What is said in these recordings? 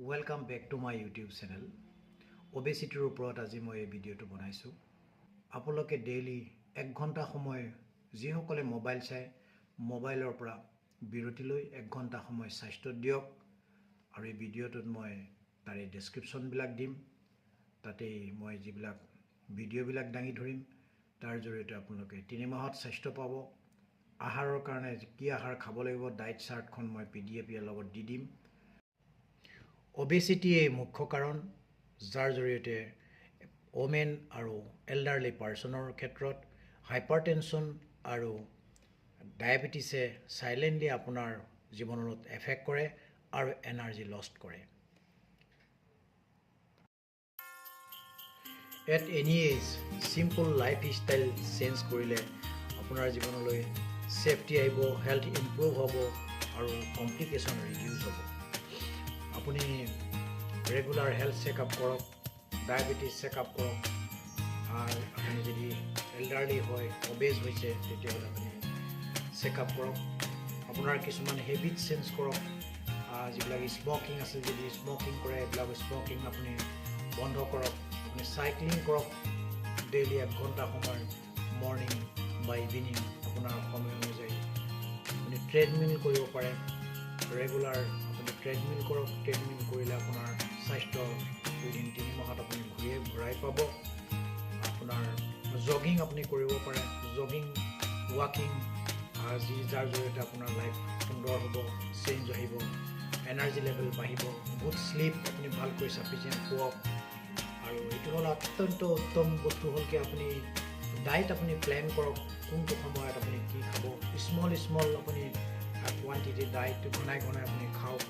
Welcome back to my YouTube channel. Obesity ওপৰত আজি মই এই ভিডিঅ'টো বনাইছো। আপোনালোকে ডেইলি 1 ঘণ্টা সময় যিসকলে মোবাইল চাই মোবাইলৰ পৰা বিৰতি লৈ 1 ঘণ্টা সময় স্বাস্থ্য দিয়ক আৰু এই ভিডিঅ'টোত মই তাৰে ডেসক্ৰিপচন বিলাক দিম। তাতে মই যিবিলাক ভিডিঅ'বিলাক দাঙি ধৰিম তাৰ জৰিয়তে আপোনালোকে 3 মাহত স্বাস্থ্য পাব। আহাৰৰ কাৰণে কি আহাৰ খাব লাগিব ডায়েট চাৰ্টখন মই PDF ইয়াৰ লগত দি দিম। Obesity a মুখ্য কাৰণ যাৰ জৰিয়তে ওমেন আৰু এল্ডাৰলি পাৰ্সনৰ ক্ষেত্ৰত হাইপাৰটেনশন আৰু ডায়াবেটিছে সাইলেন্টলি আপোনাৰ জীৱনত এফেক্ট কৰে আৰু এনাৰ্জি লষ্ট কৰে। At any age, simple lifestyle change কৰিলে আপোনাৰ জীৱনলৈ সেফটি আহিব, হেলথ ইমপ্ৰুভ হ'ব আৰু কমপ্লিকেশন ৰিডিউস হ'ব। আপুনি রেগুলার হেলথ চেকআপ করক, ডায়াবেটিস চেকআপ করক, আর আপনি যদি এল্ডারলি হয় অবেজ হয়েছে তেতিয়াহ'লে আপুনি চেকআপ করক। আপনার কিছুমান হেবিট চেঞ্জ করক, যিবিলাক স্মোকিং আছে যদি স্মোকিং করে এইবিলাক স্মোকিং আপনি বন্ধ করক। আপনি সাইক্লিং করক ডেইলি 1 ঘণ্টা সময় মর্নিং বা ইভিনিং আপনার সময় অনুযায়ী। আপনি ট্রেডমিল কৰিব পাৰে ৰেগুলাৰ। ট্ৰেডমিল কৰক, ট্ৰেডমিল কৰিলে আপোনাৰ স্বাস্থ্য উইদিন 3 মাহত আপুনি ঘূৰাই পাব। আপোনাৰ জগিং আপুনি কৰিব পাৰে, জগিং ৱাকিং যাৰ জৰিয়তে আপোনাৰ লাইফ সুন্দৰ হ'ব, চেঞ্জ আহিব, এনাৰ্জি লেভেল বাঢ়িব। গুড স্লিপ আপুনি ভালকৈ সাফিচিয়েণ্ট শুৱক। আৰু এইটো হ'ল অত্যন্ত উত্তম বস্তু হ'ল কি আপুনি ডায়েট আপুনি প্লেন কৰক, কোনটো সময়ত আপুনি কি খাব। স্মল আপুনি কোৱান্টিটি ডায়েট ঘনাই আপুনি খাওক।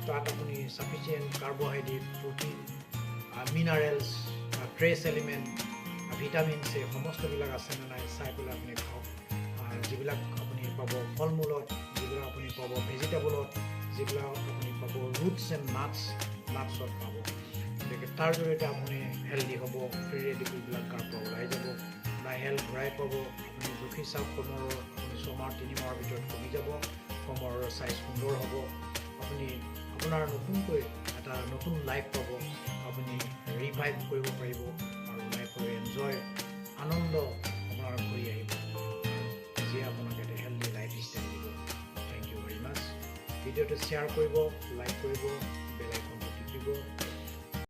তাত আপুনি sufficient carbohydrate, protein, minerals, trace element, vitamins এই সমস্তবিলাক আছে নে নাই চাই পেলাই আপুনি খাওক। যিবিলাক আপুনি পাব ফল মূলত, যিবিলাক আপুনি পাব ভেজিটেবলত, যিবিলাক আপুনি পাব ৰুটছ এণ্ড নাটছত পাব। গতিকে তাৰ জৰিয়তে আপুনি হেল্ডি হ'ব, ফ্ৰী ৰেডিকেলবিলাক গাৰ পৰা ওলাই যাব, আপোনাৰ হেল্থ ঘূৰাই পাব। আপুনি জুখি চাওক কমৰৰ আপুনি 6 মাহ 3 মাহৰ ভিতৰত কমি যাব, কমৰৰ চাইজ সুন্দৰ হ'ব। আপুনি আপোনাৰ নতুনকৈ এটা নতুন লাইফ পাব, আপুনি ৰিভাইভ কৰিব পাৰিব আৰু লাইফৰ এনজয় আনন্দ আপোনাৰ ঘূৰি আহিব, যিয়ে আপোনাক এটা হেল্ডি লাইফ ষ্টাইল দিব। থেংক ইউ ভেৰি মাছ। ভিডিঅ'টো শ্বেয়াৰ কৰিব, লাইক কৰিব, বেল আইকনটো টিপিব।